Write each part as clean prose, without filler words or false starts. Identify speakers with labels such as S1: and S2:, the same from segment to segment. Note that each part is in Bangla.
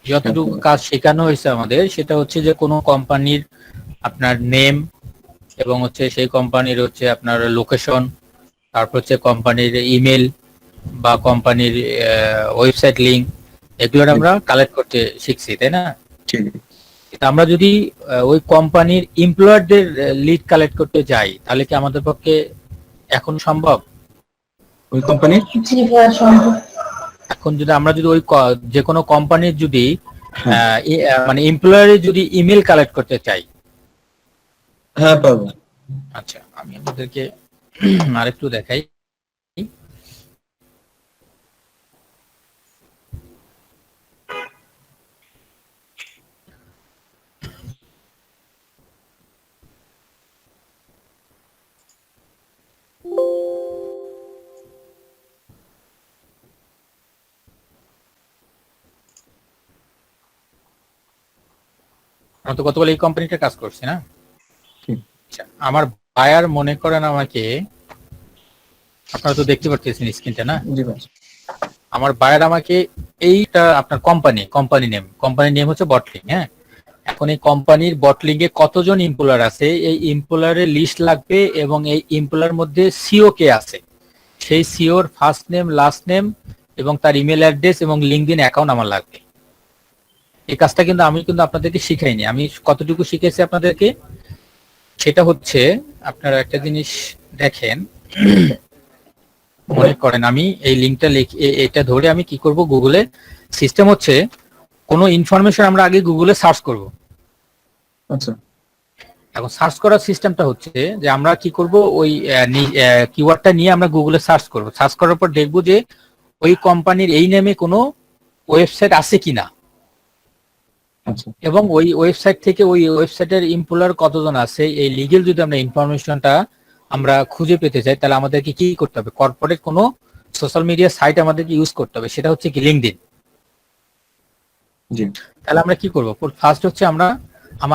S1: যতটুকু কাজ শেখানো হয়েছে আমাদের সেটা হচ্ছে যে কোনো কোম্পানির আপনার নেম এবং হচ্ছে সেই কোম্পানির হচ্ছে আপনার লোকেশন, তারপর হচ্ছে কোম্পানির ইমেল বা কোম্পানির ওয়েবসাইট লিংক, এগুলো আমরা কালেক্ট করতে শিখছি, তাই না? তা আমরা যদি ওই কোম্পানির এমপ্লয়ারদের লিড কালেক্ট করতে যাই তাহলে কি আমাদের পক্ষে এখন সম্ভব?
S2: ওই কোম্পানির
S1: এখন যদি আমরা যদি ওই যে কোনো কোম্পানির যদি মানে এমপ্লয়ারের যদি ইমেল কালেক্ট করতে চাই,
S2: হ্যাঁ পাবো।
S1: আচ্ছা আমি আপনাদেরকে আরেকটু দেখাই। আমরা তো গতকাল এই কোম্পানিটা কাজ করছি না? আচ্ছা, আমার বায়ার মনে করেন আমাকে, আপনারা তো দেখতে পাচ্ছেন স্ক্রিনটা না? আমার বায়ার আমাকে এইটা আপনার কোম্পানি নেম হচ্ছে বটলিং। হ্যাঁ, এখন এই কোম্পানির বটলিং এ কতজন এমপ্লয়ার আছে এই এমপ্লয়ারের লিস্ট লাগবে এবং এই এমপ্লয়ার মধ্যে সিও কে আছে সেই sure first name, last name এবং তার ইমেল অ্যাড্রেস এবং লিঙ্কডইন অ্যাকাউন্ট আমার লাগবে। এই কাজটা কিন্তু আমি আপনাদেরকে শিখাইনি। আমি কতটুকু শিখেছি আপনাদেরকে সেটা হচ্ছে, আপনারা একটা জিনিস দেখেন, মনে করেন আমি এই লিঙ্কটা এটা ধরে আমি কি করব, গুগলে সিস্টেম হচ্ছে কোনো ইনফরমেশন আমরা আগে গুগলে সার্চ করব।
S2: আচ্ছা,
S1: এখন সার্চ করার সিস্টেমটা হচ্ছে যে আমরা কি করব, ওই কিওয়ার্ডটা নিয়ে আমরা গুগলে সার্চ করব। সার্চ করার পর দেখব যে ওই কোম্পানির এই নেমে কোনো ওয়েবসাইট আছে কিনা এবং ওই ওয়েবসাইট থেকে ওই ওয়েবসাইটের এমপ্লয়ার কতজন আছে এই লিগ্যাল যদি আমরা ইনফরমেশনটা আমরা খুঁজে পেতে চাই তাহলে আমাদেরকে কি করতে হবে, কর্পোরেট কোনো সোশ্যাল মিডিয়া সাইট আমাদেরকে ইউজ করতে হবে, সেটা হচ্ছে কি লিঙ্কডইন। তাহলে আমরা কি করব, ফার্স্ট হচ্ছে আমরা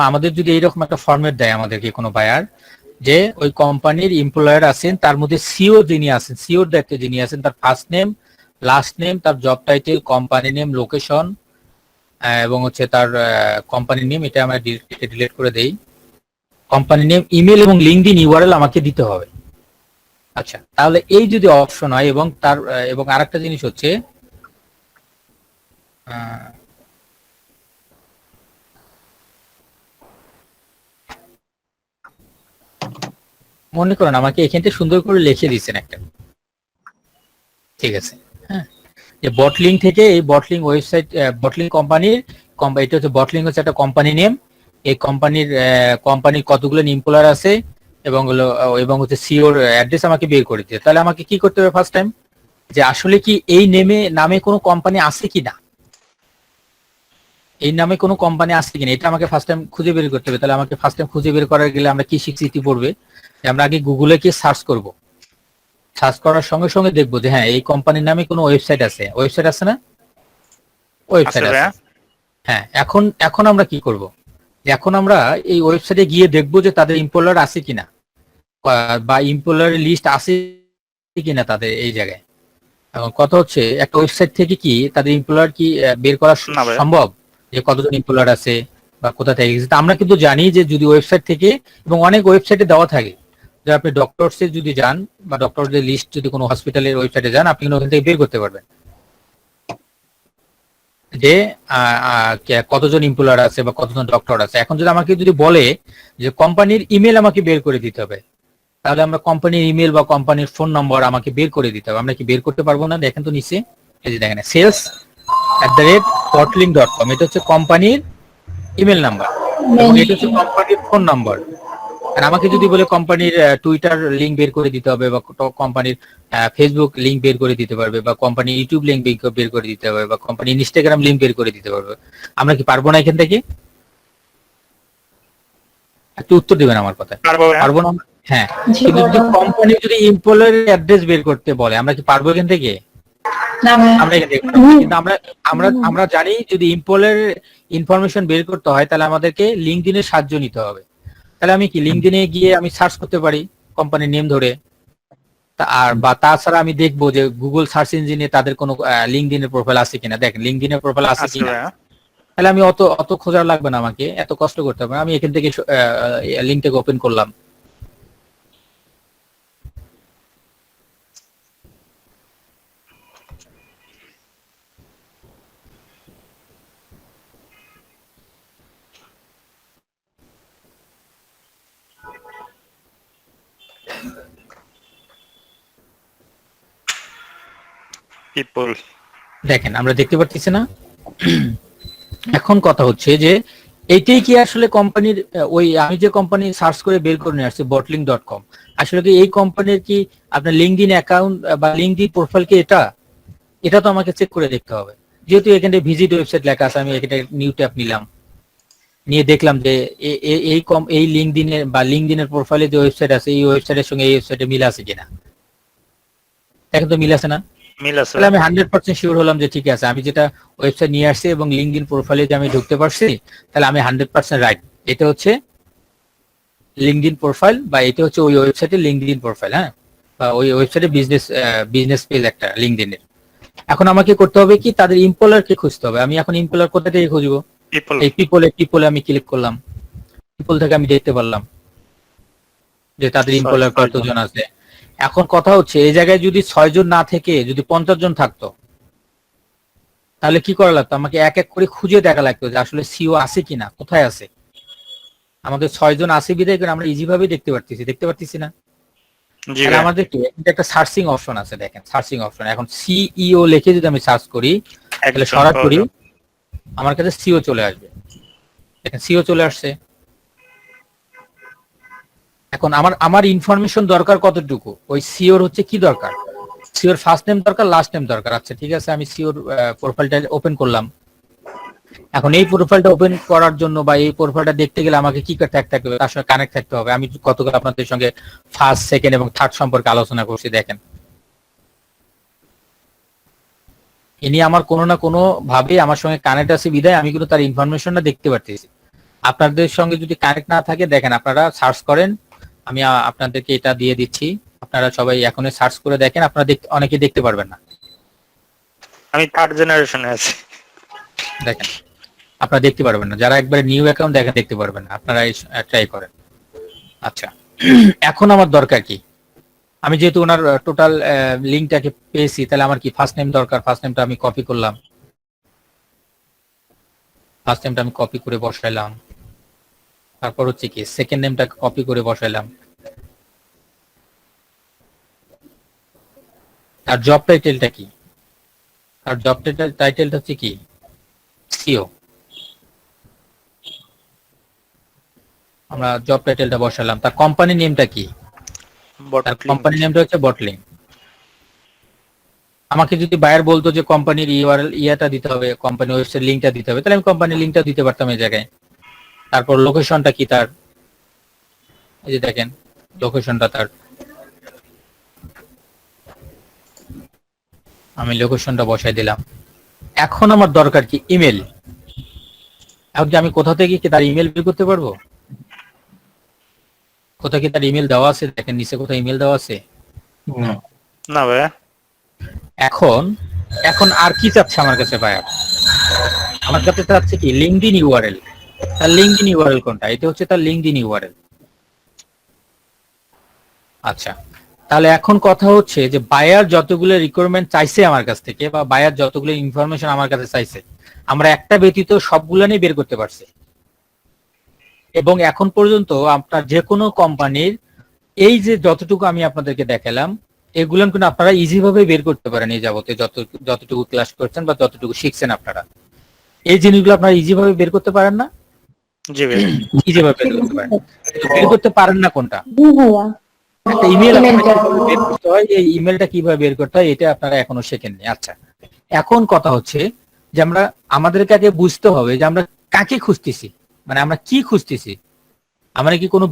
S1: আমাদের যদি এইরকম একটা ফরম্যাট দেয় আমাদেরকে কোনো বায়ার, যে ওই কোম্পানির এমপ্লয়ার আছেন তার মধ্যে সিও যিনি আছেন, সিওর দায়িত্বে যিনি আছেন, তার ফার্স্ট নেম, লাস্ট নেম, তার job title, company name, location এবং হচ্ছে তার কোম্পানি নেম, এটা আমরা ডিলিট করে দেই। কোম্পানি নেম, ইমেল এবং লিঙ্কডইন ইউআরএল আমাকে দিতে হবে। আচ্ছা, তাহলে এই যদি অপশন হয় এবং তার এবং আরেকটা জিনিস হচ্ছে মনে করেন আমাকে এখানটা সুন্দর করে লিখে দিয়েছেন একটা, ঠিক আছে? হ্যাঁ, যে বটলিং থেকে এই বটলিং ওয়েবসাইট, বটলিং কোম্পানির এটা হচ্ছে বটলিং হচ্ছে একটা কোম্পানি নেম। এই কোম্পানির কতগুলো এমপ্লয়ার আছে এবং হচ্ছে সিওর অ্যাড্রেস আমাকে বের করে দিতে। তাহলে আমাকে কি করতে হবে ফার্স্ট টাইম, যে আসলে কি এই নামে কোনো কোম্পানি আছে কিনা, এই নামে কোনো কোম্পানি আছে কিনা এটা আমাকে ফার্স্ট টাইম খুঁজে বের করতে হবে। তাহলে আমাকে ফার্স্ট টাইম খুঁজে বের করার গেলে আমরা কি শিখছি ইতিপূর্বে, আমরা আগে গুগলে কি সার্চ করব, সার্চ করার সঙ্গে সঙ্গে দেখবো যে হ্যাঁ এই কোম্পানির নামে কোনো ওয়েবসাইট আছে না? ওয়েবসাইট আছে। হ্যাঁ, এখন আমরা কি করব, এখন আমরা এই ওয়েবসাইটে গিয়ে দেখবো যে তাদের এমপ্লয়ার আছে কিনা বা এমপ্লয়ার লিস্ট আছে কিনা তাদের এই জায়গায়। এখন কথা হচ্ছে একটা ওয়েবসাইট থেকে কি তাদের এমপ্লয়ার কি বের করা সম্ভব, যে কতজন এমপ্লয়ার আছে বা কোথা থেকে গেছে? আমরা কিন্তু জানি যে যদি ওয়েবসাইট থেকে, এবং অনেক ওয়েবসাইটে দেওয়া থাকে, যে আপনি ডক্টরসে যদি যান বা ডক্টরদের লিস্ট যদি কোনো হসপিটালের ওয়েবসাইটে যান আপনি ওখান থেকে বের করতে পারবেন যে কতজন এমপ্লয়ার আছে বা কতজন ডক্টর আছে। এখন যদি আমাকে যদি বলে যে কোম্পানির ইমেল আমাকে বের করে দিতে হবে, তাহলে আমরা কোম্পানির ইমেল বা কোম্পানির ফোন নম্বর আমাকে বের করে দিতে হবে। আমরা কি বের করতে পারবো না? দেখেন তো নিচে, এই যে দেখেন sales@bottling.com, এটা হচ্ছে কোম্পানির ইমেল নাম্বার এবং এটা হচ্ছে কোম্পানির ফোন নাম্বার। আর আমাকে যদি বলে কোম্পানির টুইটার লিংক বের করে দিতে হবে বা কোম্পানির ফেসবুক লিংক বের করে দিতে পারবে বা কোম্পানির ইউটিউব লিংক বের করে দিতে হবে বা কোম্পানির ইনস্টাগ্রাম লিংক বের করে দিতে পারবে, আমরা কি পারবো না এখান থেকে? একটু উত্তর দিবেন আমার কথা। পারবো না? হ্যাঁ, কিন্তু যদি কোম্পানি যদি এমপ্লয়ারের অ্যাড্রেস বের করতে বলে আমরা কি পারবো এখান থেকে? আমরা এখান থেকে কিন্তু আমরা জানি যদি এমপ্লয়ারের ইনফরমেশন বের করতে হয় তাহলে আমাদেরকে লিঙ্কডইনের সাহায্য নিতে হবে। তাহলে আমি কি লিঙ্কডইনে গিয়ে আমি সার্চ করতে পারি কোম্পানির নেম ধরে, আর বা তাছাড়া আমি দেখবো যে গুগল সার্চ ইঞ্জিনে তাদের কোনো লিঙ্কডইনের প্রোফাইল আছে কিনা। দেখেন লিঙ্কডইনের প্রোফাইল আছে কিনা, তাহলে আমি অত অত খোঁজার লাগবে না, আমাকে এত কষ্ট করতে হবে না। আমি এখান থেকে লিঙ্কটাকে ওপেন করলাম।
S3: পিপল।
S1: দেখেন আমরা দেখতে পাচ্ছি না? এখন কথা হচ্ছে যে এইটাই কি আসলে কোম্পানির, ওই আমি যে কোম্পানি সার্চ করে বের করে নিয়ে আসছি botlink.com, আসলে কি এই কোম্পানির কি আপনার লিঙ্কডইন অ্যাকাউন্ট বা লিঙ্কডইন প্রোফাইল কি এটা? এটা তো আমাকে চেক করে দেখতে হবে। যেহেতু এখানে ভিজিট ওয়েবসাইট লেখা আছে, আমি এখানে নিউ ট্যাব নিলাম, নিয়ে দেখলাম যে এই লিঙ্কডইনের বা লিঙ্কডইনের প্রোফাইলে যে ওয়েবসাইট আছে এই ওয়েবসাইটের সঙ্গে এই ওয়েবসাইটে মিল আছে কিনা। এখন তো মিল আছে না?
S3: মিল আছে।
S1: তাহলে আমি 100% শিওর হলাম যে ঠিক আছে, আমি যেটা ওয়েবসাইট নিয়ে আসছি এবং লিঙ্কডইন প্রোফাইলে যে আমি ঢুকতে পারছি, তাহলে আমি 100% রাইট। এটা হচ্ছে লিঙ্কডইন প্রোফাইল, বা এটা হচ্ছে ওই ওয়েবসাইটের লিঙ্কডইন প্রোফাইল। হ্যাঁ, বা ওই ওয়েবসাইটে বিজনেস পেজ একটা লিঙ্কডইনের। এখন আমাকে করতে হবে কি, তাদের ইম্পলারকে খুঁজতে হবে। আমি এখন ইম্পলার কোথা থেকে খুঁজবো?
S3: পিপল।
S1: এই পিপলে আমি ক্লিক করলাম। পিপল থেকে আমি দেখতে পারলাম যে তাদের ইম্পলার কতজন আছে। এখন কথা হচ্ছে এই জায়গায় যদি 6 জন না থেকে যদি 50 জন থাকতো, তাহলে কি করা লাগতো? আমাকে এক এক করে খুঁজে দেখা লাগতো যে আসলে সিও আছে কিনা, কোথায় আছে। আমাদের 6 জন আছে বিধায় করে আমরা ইজি ভাবে দেখতে পারতেছি না?
S3: জি
S1: তাহলে
S3: ভাই।
S1: আমাদের কি একটা সার্চিং অপশন আছে, দেখেন সার্চিং অপশন। এখন সিইও লিখে যদি আমি সার্চ করি, তাহলে
S3: একজন
S1: সরাসরি
S3: পাওয়া
S1: আমার কাছে সিও চলে আসবে। দেখেন সিও চলে আসছে। এখন আমার ইনফরমেশন দরকার কতটুকু, ওই সিওর হচ্ছে কি দরকার, সিওর ফার্স্ট নেম দরকার, লাস্ট নেম দরকার। আচ্ছা ঠিক আছে, আমি সিওর প্রোফাইলটা ওপেন করলাম। এখন এই প্রোফাইলটা ওপেন করার জন্য বা এই প্রোফাইলটা দেখতে গেলে আমাকে কি থাকতে হবে, তার সঙ্গে কানেক্ট থাকতে হবে। আমি কতগুলো আপনাদের সঙ্গে ফার্স্ট, সেকেন্ড এবং থার্ড সম্পর্কে আলোচনা করছি। দেখেন ইনি আমার কোনো না কোনো ভাবে আমার সঙ্গে কানেক্ট আছে বিধায় আমি কিন্তু তার ইনফরমেশনটা দেখতে পারতেছি। আপনাদের সঙ্গে যদি কানেক্ট না থাকে, দেখেন আপনারা সার্চ করেন, আমি আপনাদেরকে এটা দিয়ে দিচ্ছি, আপনারা সবাই এখনই সার্চ করে দেখেন। আপনারা অনেকে দেখতে পারবেন না।
S3: আমি থার্ড জেনারেশনে আছি।
S1: দেখেন আপনারা দেখতে পারবেন না, যারা একবারে নিউ অ্যাকাউন্ট দেখেন দেখতে পারবেন না। আপনারা ট্রাই করেন। আচ্ছা এখন আমার দরকার কি, আমি যেহেতু ওনার টোটাল লিঙ্কটাকে পেয়েছি, তাহলে আমার কি ফার্স্ট নেম দরকার। ফার্স্ট নেমটা আমি কপি করলাম, ফার্স্ট নেমটা আমি কপি করে বসাইলাম। তারপর হচ্ছে কি সেকেন্ড নেমটা কপি করে বসাইলাম। আর জব টাইটেলটা কি, আর জব টাইটেলটা হচ্ছে কি সিও। আমরা জব টাইটেলটা বসালাম। তার কোম্পানি নেমটা কি, তার কোম্পানি নেমটা হচ্ছে বটলিং। আমাকে যদি বায়ার বলতো যে কোম্পানির ইউআরএল ইয়াটা দিতে হবে, কোম্পানি ওয়েবসাইট লিংকটা দিতে হবে, তাহলে আমি কোম্পানির লিংকটা দিতে পারতাম এই জায়গায়। তারপর লোকেশনটা কি তার, এই যে দেখেন লোকেশনটা তার, আমি লোকেশনটা বসাই দিলাম। এখন আমার দরকার কি ইমেল। এখন কি আমি কোথা থেকে কি তার ইমেল বের করতে পারবো? কোথায় কি তার ইমেল দেওয়া আছে? দেখেন নিচে কোথায় ইমেল দেওয়া আছে?
S2: না।
S3: না ভাই।
S1: এখন এখন আর কি চাচ্ছে আমার কাছে বায়ার? আমার কাছে চাচ্ছে কি লিঙ্কডইন ইউআরএল। তার লিঙ্কডইন ইউআরএল কোনটা? এটা হচ্ছে তার লিঙ্কডইন ইউআরএল। আচ্ছা তাহলে এখন কথা হচ্ছে যে বায়ার যতগুলো রিকোয়ারমেন্ট চাইছে আমার কাছ থেকে, বা বায়ার যতগুলো ইনফরমেশন আমার কাছে চাইছে, আমরা একটা ব্যতীত সবগুলো নিয়ে বের করতে পারছি। এবং এখন পর্যন্ত আপনার যে কোনো কোম্পানির এই যে যতটুকু আমি আপনাদেরকে দেখালাম, এগুলো কিন্তু আপনারা ইজি ভাবে বের করতে পারেন। এই যাবতে যতটুকু ক্লাস করছেন বা যতটুকু শিখছেন আপনারা, এই জিনিসগুলো আপনারা ইজি ভাবে বের করতে পারেন না?
S3: জি ভাই।
S1: ইজি ভাবে বের করতে পারেন। বের করতে পারেন না কোনটা? একটা ইমেল বের করতে হয়, এই ইমেলটা কিভাবে বের করতে হয় এটা আপনারা এখনো শেখেননি। আচ্ছা এখন কথা হচ্ছে যে আমরা আমাদেরকে আগে বুঝতে হবে যে আমরা কাকে খুঁজতেছি, মানে আমরা কি খুঁজতেছি। আমরা কি কোনো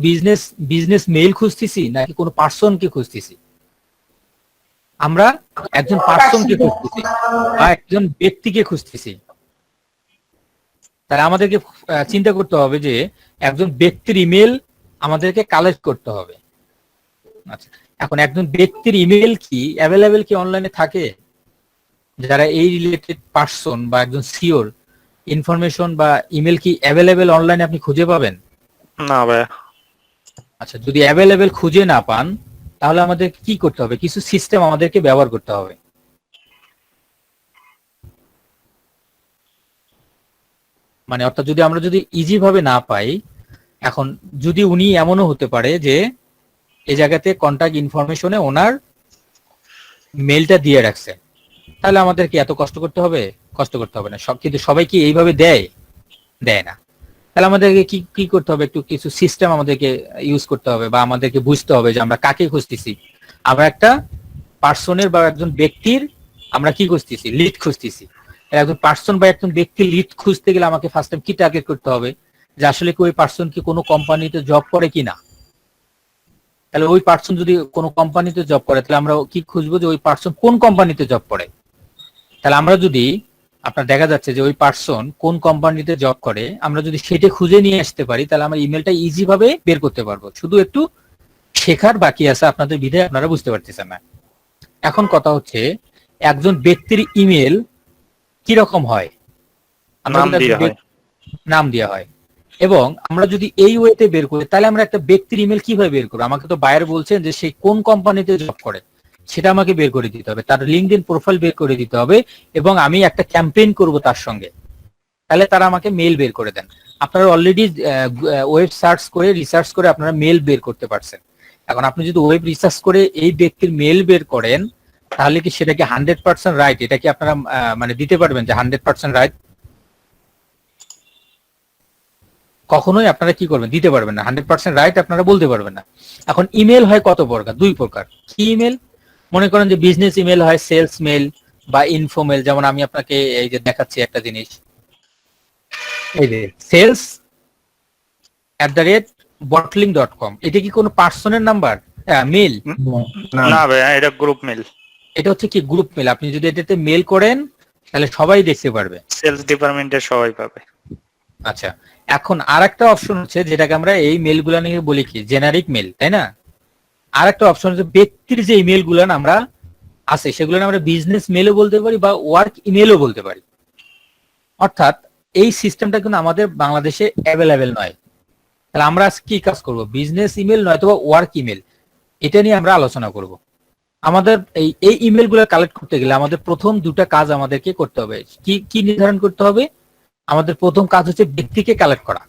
S1: বিজনেস মেইল খুঁজতেছি নাকি কোনো পার্সনকে খুঁজতেছি? আমরা একজন পার্সনকে খুঁজতেছি বা একজন ব্যক্তিকে খুঁজতেছি। তাহলে আমাদেরকে চিন্তা করতে হবে যে একজন ব্যক্তির ইমেল আমাদেরকে কালেক্ট করতে হবে। আচ্ছা এখন একজন ব্যক্তির ইমেল কি অ্যাভেলেবেল কি অনলাইনে থাকে? যারা এই রিলেটেড পার্সন বা একজন সিওর ইনফরমেশন বা ইমেল কি অ্যাভেলেবেল অনলাইনে আপনি খুঁজে পাবেন?
S3: না ভাইয়া।
S1: আচ্ছা, যদি অ্যাভেলেবেল খুঁজে না পান তাহলে আমাদের কি করতে হবে? কিছু সিস্টেম আমাদেরকে ব্যবহার করতে হবে। মানে অর্থাৎ যদি আমরা যদি ইজি ভাবে না পাই, এখন যদি উনি এমনও হতে পারে যে এই জায়গাতে কন্টাক্ট ইনফরমেশনে ওনার মেলটা দিয়ে রাখছে, তাহলে আমাদের কি এত কষ্ট করতে হবে? কষ্ট করতে হবে না। সব কিন্তু সবাই কি এইভাবে দেয়? দেয় না। তাহলে আমাদেরকে কি কি করতে হবে? একটু কিছু সিস্টেম আমাদেরকে ইউজ করতে হবে, বা আমাদেরকে বুঝতে হবে যে আমরা কাকে খুঁজতেছি। আমরা একটা পার্সনের বা একজন ব্যক্তির আমরা কি খুঁজতেছি? লিড খুঁজতেছি। একজন পার্সন বা একজন ব্যক্তির লিড খুঁজতে গেলে আমাকে ফার্স্ট টাইম কি টার্গেট করতে হবে? যে আসলে কি ওই পার্সন কি কোনো কোম্পানিতে জব করে কিনা। তাহলে ওই পার্সন যদি কোনো কোম্পানিতে জব করে তাহলে আমরা কি খুঁজবো? যে ওই পার্সন কোন কোম্পানিতে জব করে। তাহলে আমরা যদি আপনার দেখা যাচ্ছে যে ওই পার্সন কোন কোম্পানিতে জব করে, আমরা যদি সেটা খুঁজে নিয়ে আসতে পারি তাহলে আমরা ইমেলটা ইজি ভাবে বের করতে পারবো। শুধু একটু শেখার বাকি আছে আপনাদের, বিধায় আপনারা বুঝতে পারতেছেন না। এখন কথা হচ্ছে একজন ব্যক্তির ইমেল কি রকম হয়? আমরা
S3: নাম
S1: যদি
S3: দিয়ে
S1: একজন
S3: হয়।
S1: নাম দেওয়া হয়, এবং আমরা যদি এই ওয়েতে বের করি তাহলে আমরা একটা ব্যক্তির ইমেল কিভাবে বের করবো? আমাকে তো বায়ার বলছেন যে সে কোন কোম্পানিতে জব করে, সেটা আমাকে বের করে দিতে হবে, তার লিঙ্কডইন প্রোফাইল বের করে দিতে হবে, এবং আমি একটা ক্যাম্পেইন করব তার সঙ্গে, তাহলে তারা আমাকে মেল বের করে দেন। আপনারা অলরেডি ওয়েব সার্চ করে রিসার্চ করে আপনারা মেল বের করতে পারছেন। এখন আপনি যদি ওয়েব রিসার্চ করে এই ব্যক্তির মেল বের করেন তাহলে কি সেটা কি 100% রাইট? এটা কি আপনারা মানে দিতে পারবেন যে 100% রাইট? কখনোই আপনারা কি করবেন? দিতে পারবেন না। 100% রাইট আপনারা বলতে পারবেন না। এখন ইমেল হয় কত প্রকার? 2 প্রকার। কি ইমেল? মনে করেন যে বিজনেস ইমেল হয়, সেলস মেল বা ইনফো মেল। যেমন আমি আপনাকে এই যে দেখাচ্ছি একটা জিনিস, এই যে sales@bottling.com, এটা কি কোনো পার্সনের নাম্বার? মেল?
S3: না ভাইয়া, এটা গ্রুপ মেল।
S1: এটা হচ্ছে কি গ্রুপ মেল। আপনি যদি এটাতে মেল করেন তাহলে সবাই দেখতে পারবে।
S3: সেলস ডিপার্টমেন্টের সবাই পাবে।
S1: আচ্ছা, এখন আরেকটা অপশন হচ্ছে যেটাকে আমরা এই মেলগুলা নিয়ে বলি কি জেনারিক মেল, তাই না? আরেকটা অপশন হচ্ছে ব্যক্তির যে ইমেল গুলো আমরা আছে সেগুলো আমরা বিজনেস মেলও বলতে পারি বা ওয়ার্ক ইমেলও বলতে পারি। অর্থাৎ এই সিস্টেমটা কিন্তু আমাদের বাংলাদেশে অ্যাভেলেবেল নয়। তাহলে আমরা আজ কি কাজ করব? বিজনেস ইমেল নয়তো ওয়ার্ক ইমেল, এটা নিয়ে আমরা আলোচনা করব। আমাদের এই ইমেল গুলো কালেক্ট করতে গেলে আমাদের প্রথম দুটা কাজ আমাদেরকে করতে হবে। কি কি নির্ধারণ করতে হবে? আমাদের প্রথম কাজ হচ্ছে ব্যক্তিকে কালেক্ট করা।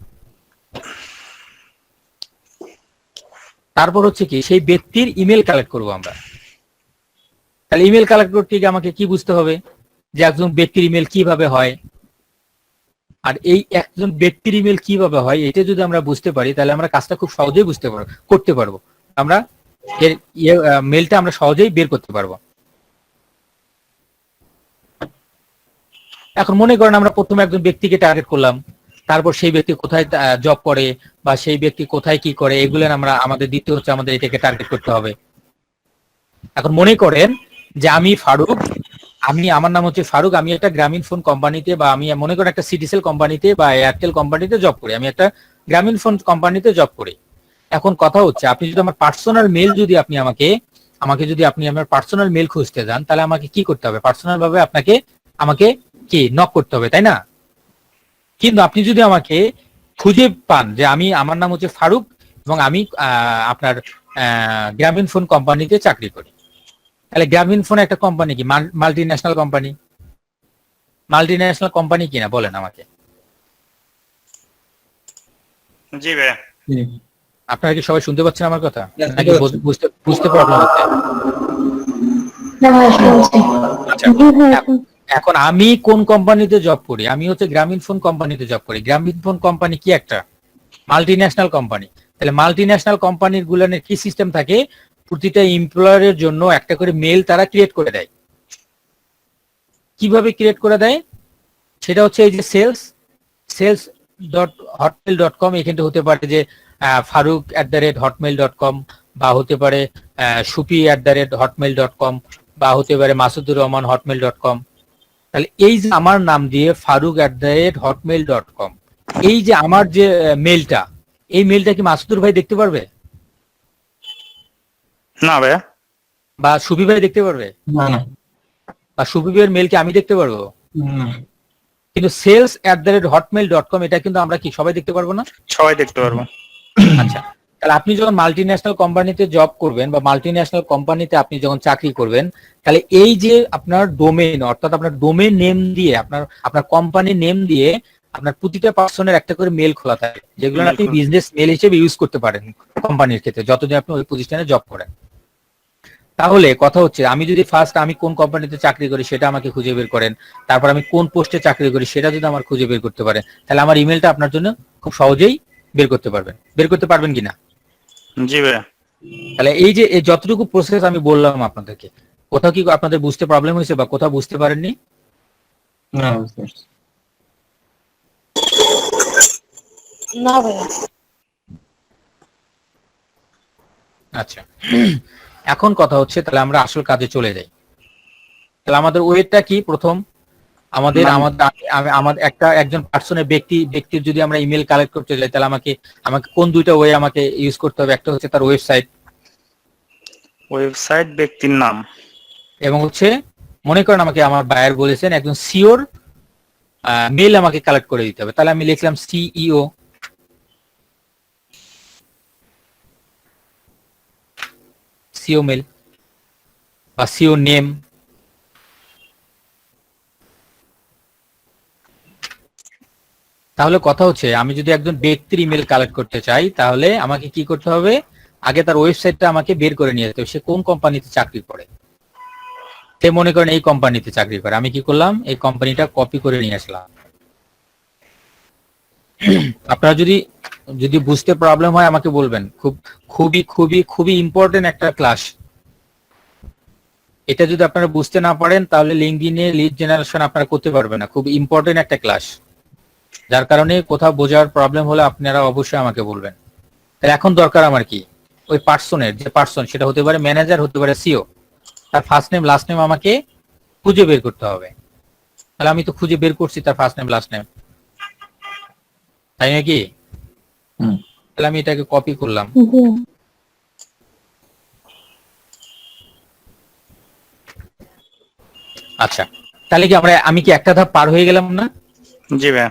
S1: তারপর হচ্ছে কি সেই ব্যক্তির ইমেল কালেক্ট করব আমরা। তাহলে ইমেল কালেক্ট করতে গিয়ে আমাকে কি বুঝতে হবে? যে একজন ব্যক্তির ইমেল কিভাবে হয়, আর এই একজন ব্যক্তির ইমেল কিভাবে হয় এটা যদি আমরা বুঝতে পারি তাহলে আমরা কাজটা খুব সহজেই করতে পারবো। আমরা এর মেলটা আমরা সহজেই বের করতে পারবো। এখন মনে করেন আমরা প্রথমে একজন ব্যক্তিকে টার্গেট করলাম, তারপর সেই ব্যক্তি কোথায় জব করে বা সেই ব্যক্তি কোথায় কি করে এগুলো আমরা আমাদের দিতে হচ্ছে, আমাদের এটাকে টার্গেট করতে হবে। এখন মনে করেন যে আমি ফারুক, আমার নাম হচ্ছে ফারুক, আমি একটা গ্রামীণ ফোন কোম্পানিতে বা আমি মনে করেন একটা সিটিসেল কোম্পানিতে বা এয়ারটেল কোম্পানিতে জব করি, আমি একটা গ্রামীণ ফোন কোম্পানিতে জব করি। এখন কথা হচ্ছে আপনি যদি আমার পার্সোনাল মেল যদি আপনি আমাকে যদি আপনি আমার পার্সোনাল মেল খুঁজতে যান তাহলে আমাকে কি করতে হবে? পার্সোনাল ভাবে আমাকে কি নক করতে হবে, তাই না? কিন্তু আপনি যদি আমাকে খুঁজে পান যে আমার নাম হচ্ছে ফারুক এবং আমি আপনার গ্রামীণ ফোন কোম্পানিতে চাকরি করি, তাহলে গ্রামীণ ফোন একটা কোম্পানি কি multi national company? Multi company কিনা বলেন আমাকে।
S3: জি ভাইয়া।
S1: আপনারা কি সবাই শুনতে পাচ্ছেন আমার কথা?
S2: হ্যাঁ,
S1: নাকি
S2: শুনতে পাচ্ছি।
S1: বুঝতে প্রবলেম হচ্ছে?
S4: না ভাই শুনছি।
S1: আচ্ছা,
S4: জি ভাই
S1: এখন আমি কোন কোম্পানিতে জব করি? আমি হচ্ছে গ্রামীণ ফোন কোম্পানিতে জব করি। গ্রামীণ ফোন কোম্পানি কি একটা মাল্টি ন্যাশনাল কোম্পানি। তাহলে মাল্টি ন্যাশনাল কোম্পানির গুলানের কি সিস্টেম থাকে? প্রতিটা এমপ্লয়ারের জন্য একটা করে মেল তারা ক্রিয়েট করে দেয়। কিভাবে ক্রিয়েট করে দেয়? সেটা হচ্ছে এই যে sales.hotmail.com, এখানে হতে পারে যে faruk@hotmail.com বা হতে পারে supi@hotmail.com বা হতে পারে মাসুদুর রহমান hotmail.com। তাহলে এই যে আমার নাম দিয়ে faruk@hotmail.com, এই যে আমার যে মেলটা, এই মেলটা কি মাসুদুর ভাই দেখতে পারবে?
S3: না ভাইয়া।
S1: বা সুবি ভাই দেখতে পারবে?
S2: না না
S1: বা সুবি ভাইয়ের মেল কি আমি দেখতে পারবো?
S2: না।
S1: কিন্তু sales@hotmail.com এটা কিন্তু আমরা কি সবাই দেখতে পারবো না?
S3: সবাই দেখতে পারবো।
S1: আচ্ছা, তাহলে আপনি যখন মাল্টিন্যাশনাল কোম্পানিতে জব করবেন বা মাল্টিন্যাশনাল কোম্পানিতে আপনি যখন চাকরি করবেন, তাহলে এই যে আপনার ডোমেইন, অর্থাৎ আপনার ডোমেইন নেম দিয়ে আপনার কোম্পানি নেম দিয়ে আপনার প্রতিটা পার্সনের একটা করে মেল খোলা থাকে, যেগুলো আপনি বিজনেস মেল হিসেবে ইউজ করতে পারেন কোম্পানির ক্ষেত্রে যতদিন আপনি ওই প্রতিষ্ঠানে জব করেন। তাহলে কথা হচ্ছে, আমি যদি ফার্স্ট আমি কোন কোম্পানিতে চাকরি করি সেটা আমাকে খুঁজে বের করেন, তারপর আমি কোন পোস্টে চাকরি করি সেটা যদি আমার খুঁজে বের করতে পারেন, তাহলে আমার ইমেলটা আপনার জন্য খুব সহজেই বের করতে পারবেন কিনা?
S3: জি ভাইয়া।
S1: তাহলে এই যে এই যতটুকু প্রসেস আমি বললাম আপনাদেরকে, কোথাও কি আপনাদের বুঝতে প্রবলেম হয়েছে বা কোথাও বুঝতে পারেননি?
S2: না, বুঝতে পারছি।
S4: না ভাইয়া।
S1: আচ্ছা, এখন কথা হচ্ছে তাহলে আমরা আসল কাজে চলে যাই। তাহলে আমাদের ওয়েটা কি? প্রথম আমাদের আমাদের একজন পার্সনের ব্যক্তির যদি আমরা ইমেল কালেক্ট করতে যাই, তাহলে আমাকে কোন দুইটা ওয়ে আমাকে ইউজ করতে হবে? একটা হচ্ছে তার
S3: ওয়েবসাইট, ব্যক্তির নাম,
S1: এবং হচ্ছে মনে করেন আমাকে আমার বায়ার বলেছেন একজন সিওর মেল আমাকে কালেক্ট করে দিতে হবে, তাহলে আমি লিখলাম সিও মেল বা সিও নেম। তাহলে কথা হচ্ছে, আমি যদি একজন ব্যক্তির ইমেল কালেক্ট করতে চাই, তাহলে আমাকে কি করতে হবে? আগে তার ওয়েবসাইটটা আমাকে বের করে নিয়ে যেতে হবে, সে কোন কোম্পানিতে চাকরি করে। সে মনে করেন এই কোম্পানিতে চাকরি করে, আমি কি করলাম? এই কোম্পানিটা কপি করে নিয়ে আসলাম। আপনারা যদি বুঝতে প্রবলেম হয় আমাকে বলবেন। খুবই খুবই খুবই ইম্পর্টেন্ট একটা ক্লাস। এটা যদি আপনারা বুঝতে না পারেন তাহলে লিঙ্কডইনে লিড জেনারেশন আপনারা করতে পারবেন না। খুব ইম্পর্টেন্ট একটা ক্লাস, যার কারণে কোথাও বোঝার প্রবলেম হলে আপনারা অবশ্যই আমাকে বলবেন। তাহলে এখন দরকার আমার কি? ওই পার্সনের যে পার্সন, সেটা হতে পারে ম্যানেজার, হতে পারে সিও, তার ফার্স্ট নেম লাস্ট নেম আমাকে খুঁজে বের করতে হবে। তাহলে আমি তো খুঁজে বের করছি তার ফার্স্ট নেম লাস্ট নেম, তাই নাকি? তাহলে আমি এটাকে কপি করলাম। আচ্ছা, তাহলে কি আমি কি একটা ধাপ পার হয়ে গেলাম না?
S3: জি ভাইয়া।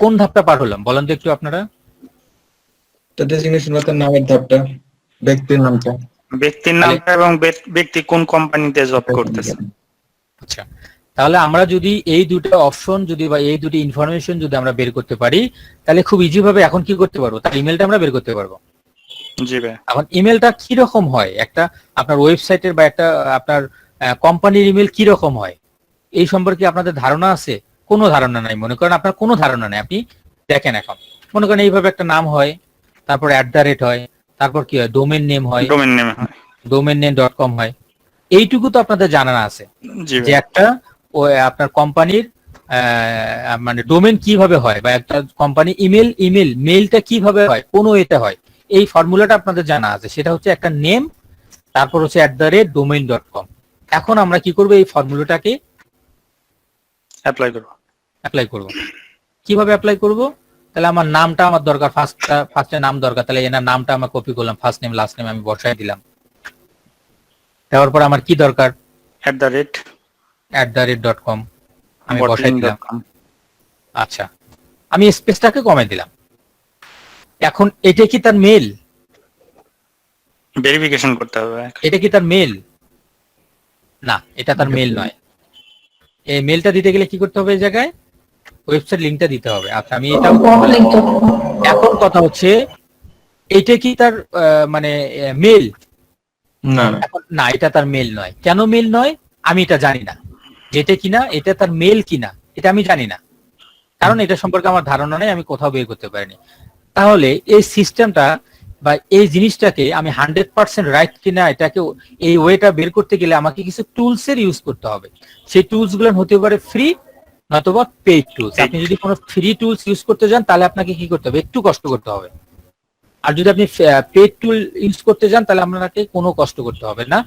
S1: কোন ধাপটা পার হলাম বলেন তো একটু আপনারা?
S2: ডেজিগনেশন অর্থাৎ নামের ধাপটা, ব্যক্তির নামটা।
S3: ব্যক্তির নামটা এবং ব্যক্তি কোন কোম্পানিতে জব করতেছে।
S1: আচ্ছা, তাহলে আমরা যদি এই দুটো অপশন বা এই দুটি ইনফরমেশন যদি আমরা বের করতে পারি, তাহলে খুব ইজি ভাবে এখন কি করতে পারবো? তার ইমেলটা আমরা বের করতে পারবো।
S3: জি ভাই।
S1: এখন ইমেলটা কি রকম হয়? একটা আপনার ওয়েবসাইটের বা একটা আপনার কোম্পানির ইমেল কি রকম হয় এই সম্পর্কে আপনাদের ধারণা আছে? কোনো ধারণা নাই। মনে করেন আপনার কোনো ধারণা নাই, আপনি দেখেন এখন মনে করেন এইভাবে একটা নাম হয়, তারপর @ হয়, তারপর কি হয়? ডোমেন নেম হয়, ডোমেন নেম .com হয়। এইটুকু তো আপনাদের জানা আছে যে একটা আপনার কোম্পানির মানে ডোমেন কিভাবে হয়, বা একটা কোম্পানি মেইলটা কিভাবে হয়, কোন ওয়েতে হয়, এই ফর্মুলাটা আপনাদের জানা আছে। সেটা হচ্ছে একটা নেম, তারপর হচ্ছে @domain.com। এখন আমরা কি করব? এই ফর্মুলাটাকে অ্যাপ্লাই করব। কিভাবে অ্যাপ্লাই করব? তাহলে আমার নামটা আমার দরকার, ফার্স্টে নাম দরকার, তাহলে এনার নামটা আমরা কপি করলাম, ফার্স্ট নেম লাস্ট নেম আমি বসাই দিলাম। তারপর আমার কি দরকার? @.com আমি বসাই দিলাম। আচ্ছা, আমি স্পেসটাকে কমাই দিলাম। এখন এটা কি তার মেল?
S3: ভেরিফিকেশন করতে হবে।
S1: এটা কি তার মেল? না, এটা তার মেল নয়। এই মেলটা দিতে গেলে কি করতে হবে? এই জায়গায় ওয়েবসাইট লিংকটা দিতে হবে। আচ্ছা, আমি এটাও এখন কথা হচ্ছে, এটা কি তার মানে মেল?
S2: না
S1: না, এটা তার মেল নয়। কেন মেল নয় আমি এটা জানি না। যেটা কিনা এটা তার মেল কিনা এটা আমি জানি না, কারণ এটা সম্পর্কে আমার ধারণা নেই, আমি কোথাও বের করতে পারিনি। তাহলে এই সিস্টেমটা বা এই জিনিসটাকে আমি 100% রাইট কিনা, এটাকে এই ওয়েটা বের করতে গেলে আমাকে কিছু টুলস এর ইউজ করতে হবে। সেই টুলস গুলো হতে পারে ফ্রি নতুবা পেইড টুলস। আপনি যদি কোনো ফ্রি টুলস ইউজ করতে যান তাহলে আপনাকে কি করতে হবে? একটু কষ্ট করতে হবে। আর যদি আপনি পেইড টুল ইউজ করতে যান তাহলে আপনাকে কোনো কষ্ট করতে হবে না,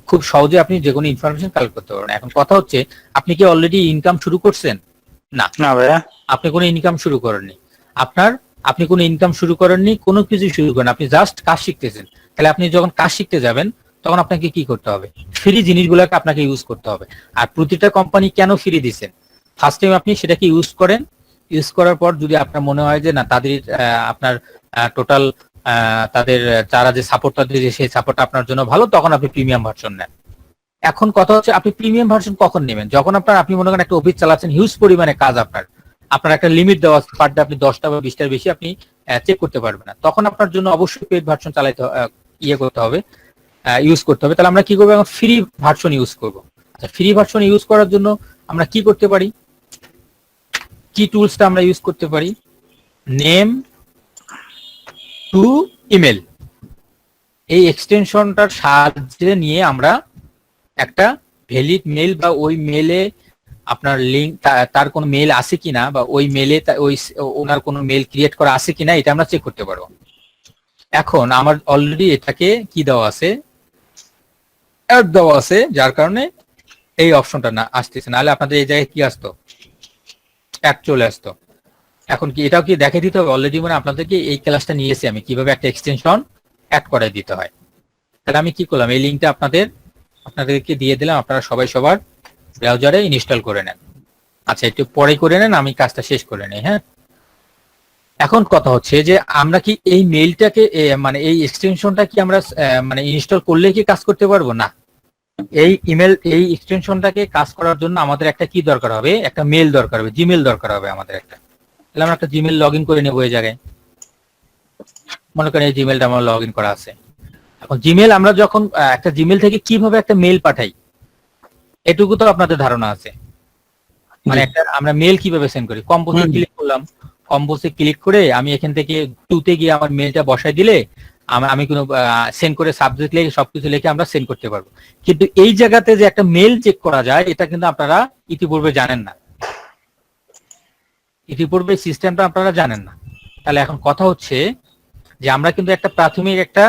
S1: খুব সহজে আপনি যে কোনো ইনফরমেশন কালেক্ট করতে পারবেন। এখন কথা হচ্ছে, আপনি কি অলরেডি ইনকাম শুরু করছেন? না ভাইয়া, আপনি কোনো ইনকাম শুরু করেননি। আপনি কোনো ইনকাম শুরু করেননি, কোনো কিছু শুরু করেন, আপনি জাস্ট কাজ শিখতেছেন। তাহলে আপনি যখন কাজ শিখতে যাবেন তখন আপনাকে কি করতে হবে? ফ্রি জিনিসগুলোকে আপনাকে ইউজ করতে হবে। আর প্রতিটা কোম্পানি কেন ফ্রি দিচ্ছেন? ফার্স্ট টাইম আপনি সেটাকে ইউজ করেন, ইউজ করার পর যদি আপনার মনে হয় যে না তাদের আপনার টোটাল তাদের যারা যে সাপোর্টটা দিয়েছে সেই সাপোর্টটা আপনার জন্য ভালো, তখন আপনি প্রিমিয়াম ভার্সন নেন। এখন কথা হচ্ছে আপনি প্রিমিয়াম ভার্সন কখন নেবেন? যখন আপনি মনে করেন একটা অফিস চালাচ্ছেন, হিউজ পরিমাণে কাজ আপনার একটা লিমিট দেওয়া পার ডে আপনি 10টা বা 20টার বেশি আপনি চেক করতে পারবেন না, তখন আপনার জন্য অবশ্যই পেড ভার্সন চালাতে করতে হবে, ইউজ করতে হবে। তাহলে আমরা কি করবো? এখন ফ্রি ভার্সন ইউজ করবো। আচ্ছা, ফ্রি ভার্সন ইউজ করার জন্য আমরা কি করতে পারি? কি টুলসটা আমরা ইউজ করতে পারি? নেম টু ইমেল, এই এক্সটেনশনটার সাহায্যে নিয়ে আমরা একটা ভ্যালিড মেল বা ওই মেলে আপনার লিঙ্ক তার কোনো মেল আছে কিনা বা ওই মেলে ওই ওনার কোনো মেল ক্রিয়েট করা আছে কিনা এটা আমরা চেক করতে পারবো। এখন আমার অলরেডি এটাকে কি দেওয়া আছে, অ্যাড দেওয়া আছে, যার কারণে এই অপশনটা না আসতেছে, নাহলে আপনাদের এই জায়গায় কি আসতো? অ্যাড চলে আসতো। এখন কি এটাও কি দেখে দিতে হবে? অলরেডি মানে আপনাদেরকে এই ক্লাসটা নিয়েছি আমি কিভাবে একটা এক্সটেনশন অ্যাড করে দিতে হয়। তাহলে আমি কি করলাম, এই লিঙ্কটা আপনাদেরকে দিয়ে দিলাম, আপনারা সবাই সবার ব্রাউজারে ইনস্টল করে নেন। আচ্ছা, একটু পরে করে নেন, আমি কাজটা শেষ করে নেই। হ্যাঁ, এখন কথা হচ্ছে যে আমরা কি এই মেইলটাকে মানে এই এক্সটেনশনটা কি আমরা মানে ইনস্টল করলে কি কাজ করতে পারবো? না, এই এক্সটেনশনটাকে কাজ করার জন্য আমাদের একটা কি দরকার হবে? একটা মেল দরকার হবে, জিমেল দরকার হবে আমাদের একটা। তাহলে আমরা একটা জিমেল লগ ইন করে নেবো এই জায়গায়। মনে করেন এই জিমেলটা আমার লগ ইন করা আছে। এখন জিমেল আমরা যখন একটা জিমেল থেকে কিভাবে একটা মেল পাঠাই এটুকু তো আপনাদের ধারণা আছে। মানে একটা আমরা মেল কিভাবে সেন্ড করি, কম্পোজে ক্লিক করলাম, কম্পোজে ক্লিক করে আমি এখান থেকে টুতে গিয়ে আমার মেলটা বসাই দিলে আমি কোনো সেন্ড করে সাবজেক্ট লিখে সবকিছু লিখে আমরা সেন্ড করতে পারবো। কিন্তু এই জায়গাতে যে একটা মেল চেক করা যায় এটা কিন্তু আপনারা ইতিপূর্বে জানেন না, ইতিপূর্বে সিস্টেমটা আপনারা জানেন না। তাহলে এখন কথা হচ্ছে যে আমরা কিন্তু একটা প্রাথমিক একটা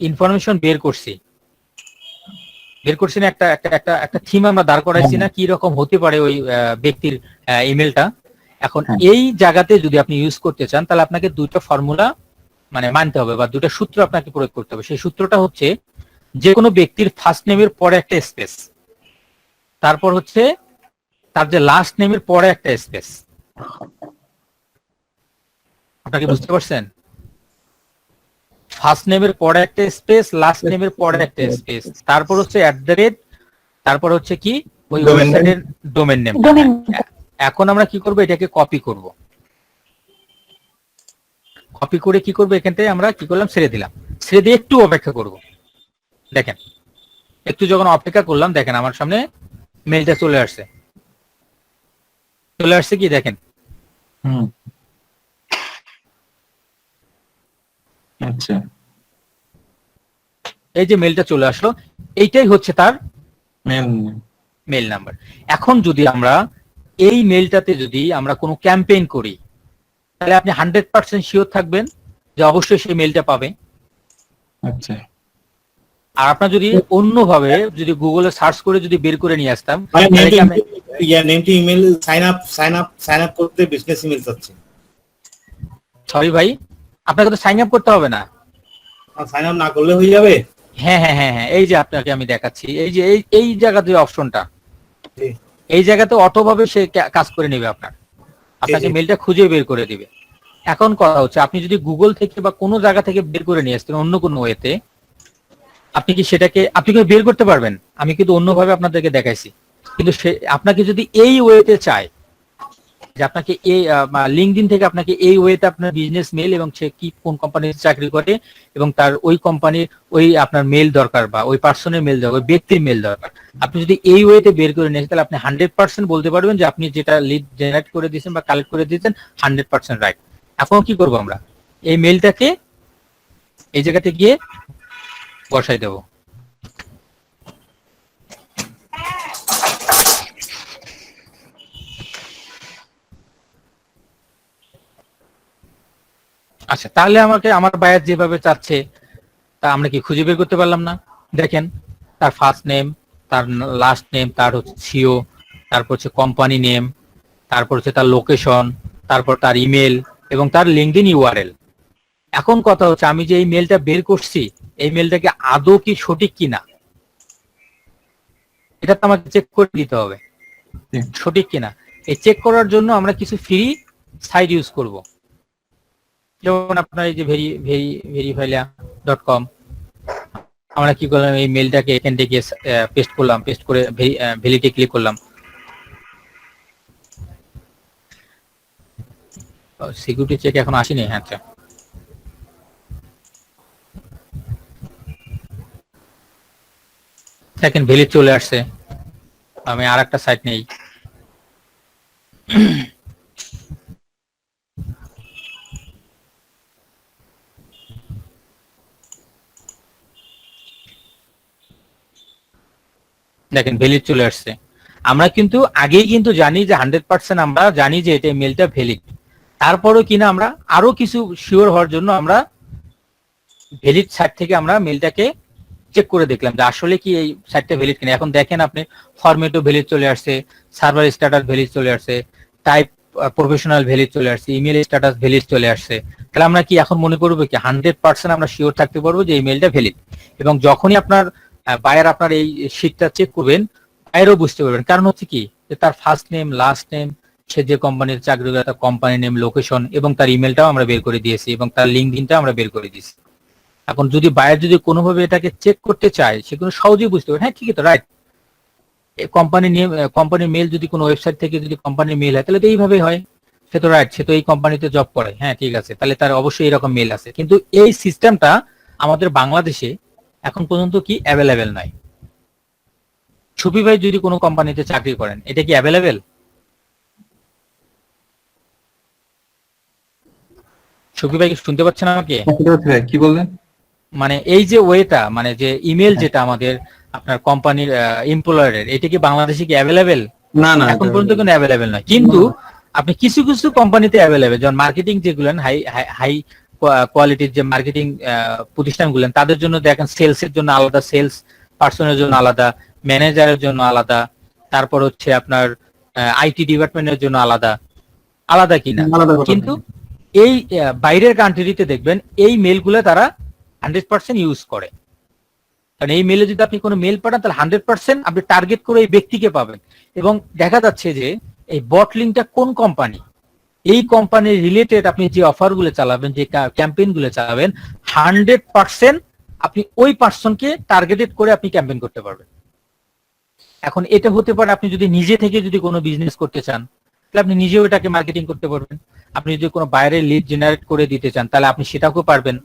S1: ইনফরমেশন বের করছি না, একটা একটা একটা একটা থিম আমরা দাঁড় করাইছি না, কি রকম হতে পারে ওই ব্যক্তির ইমেলটা। এখন এই জায়গাতে যদি আপনি ইউজ করতে চান তাহলে আপনাকে দুটো ফর্মুলা মানে মানতে হবে বা দুটো সূত্র আপনাকে প্রয়োগ করতে হবে। সেই সূত্রটা হচ্ছে যে কোনো ব্যক্তির ফার্স্ট নেমের পরে একটা স্পেস, তারপর হচ্ছে তার যে লাস্ট নেমের পরে একটা স্পেস। আপনাকে বুঝতে পারছেন? ফার্স্ট নেমের পরে একটা স্পেস, লাস্ট নেমের পরে একটা স্পেস, তারপর হচ্ছে @, তারপর হচ্ছে কি ওই ওয়েবসাইটের ডোমেন নেম। এখন আমরা কি করব, এটাকে কপি করব, কপি করে কি করব, এখান থেকে আমরা কি করলাম, ছেড়ে দিলাম, ছেড়ে দিয়ে একটু অপেক্ষা করব। দেখেন একটু যখন অপেক্ষা করলাম, দেখেন আমার সামনে মেলটা চলে আসছে কি দেখেন।
S2: আচ্ছা,
S1: এই যে মেলটা চলে আসলো, এইটাই হচ্ছে তার মেল নাম্বার। এখন যদি আমরা এই মেলটাতে যদি আমরা কোনো ক্যাম্পেইন করি তাহলে আপনি 100% শিওর থাকবেন যে অবশ্যই সেই মেলটা পাবে।
S2: আচ্ছা,
S1: আর আপনার যদি অন্যভাবে যদি গুগলে সার্চ করে যদি বের করে নিয়ে আসতাম,
S5: নেমটি ইমেল সাইন আপ করতে বিজনেস ইমেল চাচ্ছে।
S1: সরি ভাই, আপনাকে তো সাইন আপ করতে হবে না।
S5: সাইন আপ না করলে হয়ে যাবে?
S1: হ্যাঁ হ্যাঁ হ্যাঁ হ্যাঁ, এই যে আপনাকে আমি দেখাচ্ছি, এই যে এই জায়গাতে অপশনটা, এই জায়গাতে অটোভাবে সে কাজ করে নেবে আপনাকে মেলটা খুঁজে বের করে দিবে। এখন কথা হচ্ছে আপনি যদি গুগল থেকে বা কোনো জায়গা থেকে বের করে নিয়ে আসতেন অন্য কোনো ওয়েতে, আপনি কি সেটাকে আপনি কি বের করতে পারবেন? আমি কিন্তু অন্যভাবে আপনাদেরকে দেখাইছি, কিন্তু সে আপনাকে যদি এই ওয়েতে চায় যে আপনাকে এই লিঙ্কডইন থেকে আপনাকে এই ওয়েতে আপনার বিজনেস মেল এবং সে কি কোন কোম্পানিতে চাকরি করে এবং তার ওই কোম্পানির ওই আপনার মেল দরকার বা ওই পার্সনের মেল দরকার, ওই ব্যক্তির মেল দরকার, আপনি যদি এই ওয়েতে বের করে নিয়ে আসেন তাহলে আপনি 100% বলতে পারবেন যে আপনি যেটা লিড জেনারেট করে দিয়েছেন বা কালেক্ট করে দিয়েছেন 100% রাইট। এখন কি করবো, আমরা এই মেলটাকে এই জায়গাতে গিয়ে বসাই দেব। আচ্ছা, তাহলে আমাকে আমার বায়ার যেভাবে চাচ্ছে তা আমরা কি খুঁজে বের করতে পারলাম না? দেখেন তার ফার্স্ট নেম, তার লাস্ট নেম, তার হচ্ছে সিও, তারপর হচ্ছে কোম্পানি নেম, তারপর হচ্ছে তার লোকেশন, তারপর তার ইমেল এবং তার লিঙ্কডইন ইউআরএল। এখন কথা হচ্ছে আমি যে এই মেলটা বের করছি এই মেলটাকে আদৌ কি সঠিক কিনা এটা তো আমাকে চেক করে দিতে হবে সঠিক কিনা। এই চেক করার জন্য আমরা কিছু ফ্রি সাইট ইউজ করব, যেমন আপনার এই যে verifylia.com, আমরা কি করলাম, এই মেলটাকে এখান থেকে পেস্ট করলাম, পেস্ট করে ভ্যালিডে ক্লিক করলাম। সিকিউরিটি চেক এখন আসেনি, আচ্ছা দেখেন ভ্যালিড চলে আসছে। আমি আর একটা সাইট নেই, দেখেন ভ্যালিড চলে আসছে। আমরা কিন্তু আগেই কিন্তু জানি যে 100% আমরা জানি যে এটা মেলটা ভ্যালিড, তারপরেও কিনা আমরা আরো কিছু শিওর হওয়ার জন্য আমরা ভ্যালিড সাইট থেকে আমরা মেলটাকে চেক করে দেখলাম যে আসলে কি এই সাইটটা ভ্যালিড কিনা। এখন দেখেন আপনি ফরম্যাটও ভ্যালিড চলে আসছে, সার্ভার স্ট্যাটাস ভ্যালিড চলে আসছে, টাইপ প্রফেশনাল ভ্যালিড চলে আসছে, ইমেল স্ট্যাটাস ভ্যালিড চলে আসছে। তাহলে আমরা কি এখন মনে করবো কি 100% আমরা শিওর থাকতে পারবো যে এই মেলটা ভ্যালিড। এবং যখনই আপনার বায়ার আপনার এই শীটটা চেক করবেন, বায়ারও বুঝতে পারবেন। কারণ হচ্ছে কি যে তার ফার্স্ট নেম, লাস্ট নেম, সে যে কোম্পানির চাকরি করে তার কোম্পানি নেম, লোকেশন এবং তার ইমেলটাও আমরা বের করে দিয়েছি এবং তার লিঙ্কডইনটাও আমরা বের করে দিয়েছি। এখন যদি বায়ার যদি কোনোভাবে এটাকে চেক করতে চায়, সে কিন্তু সহজেই বুঝতে পারে, হ্যাঁ ঠিকই তো, রাইট, কোম্পানি নেম, কোম্পানির মেল যদি কোনো ওয়েবসাইট থেকে যদি কোম্পানির মেল হয় তাহলে তো এইভাবেই হয়, সে তো রাইট, সে তো এই কোম্পানিতে জব করে, হ্যাঁ ঠিক আছে, তাহলে তার অবশ্যই এরকম মেল আছে। কিন্তু এই সিস্টেমটা আমাদের বাংলাদেশে এখন পর্যন্ত কি অ্যাভেলেবেল নয়। সুফি ভাই যদি কোনো কোম্পানিতে চাকরি করেন, এটা কি অ্যাভেলেবেল? সুফি ভাই কি শুনতে পাচ্ছেন আমাকে?
S2: কি বললেন?
S1: মানে এই যে ওয়েটা, মানে যে ইমেল যেটা আমাদের আপনার কোম্পানির এমপ্লয়ারের, এটা কি বাংলাদেশে কি অ্যাভেলেবেল?
S2: না না,
S1: এখন পর্যন্ত কোনো অ্যাভেলেবেল নয়। কিন্তু আপনি কিছু কিছু কোম্পানিতে অ্যাভেলেবেল, যেমন মার্কেটিং যেগুলো হাই হাই কোয়ালিটির যে মার্কেটিং প্রতিষ্ঠানগুলো, তাদের জন্য দেখেন সেলসের জন্য আলাদা, সেলস পার্সনের জন্য আলাদা, ম্যানেজারের জন্য আলাদা, তারপর হচ্ছে আপনার আইটি ডিপার্টমেন্টের জন্য আলাদা আলাদা কিনা। কিন্তু এই বাইরের কান্ট্রিতে দেখবেন এই মেলগুলো তারা 100% ইউজ করে। কারণ এই মেলে যদি আপনি কোনো মেল পাঠান তাহলে 100% আপনি টার্গেট করে এই ব্যক্তিকে পাবেন। এবং দেখা যাচ্ছে যে এই বট লিঙ্কটা কোন কোম্পানি, এই কোম্পানির রিলেটেড আপনি যে অফার গুলো চালাবেন, যে ক্যাম্পেইন গুলো চালাবেন, 100% আপনি ওই পার্সনকে টার্গেটেড করে আপনি ক্যাম্পেইন করতে পারবেন। এখন এটা হতে পারে আপনি যদি নিজে থেকে যদি কোনো বিজনেস করতে চান তাহলে আপনি নিজেও এটাকে মার্কেটিং করতে পারবেন। আপনি যদি কোনো বাইরের লিড জেনারেট করে দিতে চান তাহলে আপনি সেটাকেও পারবেন।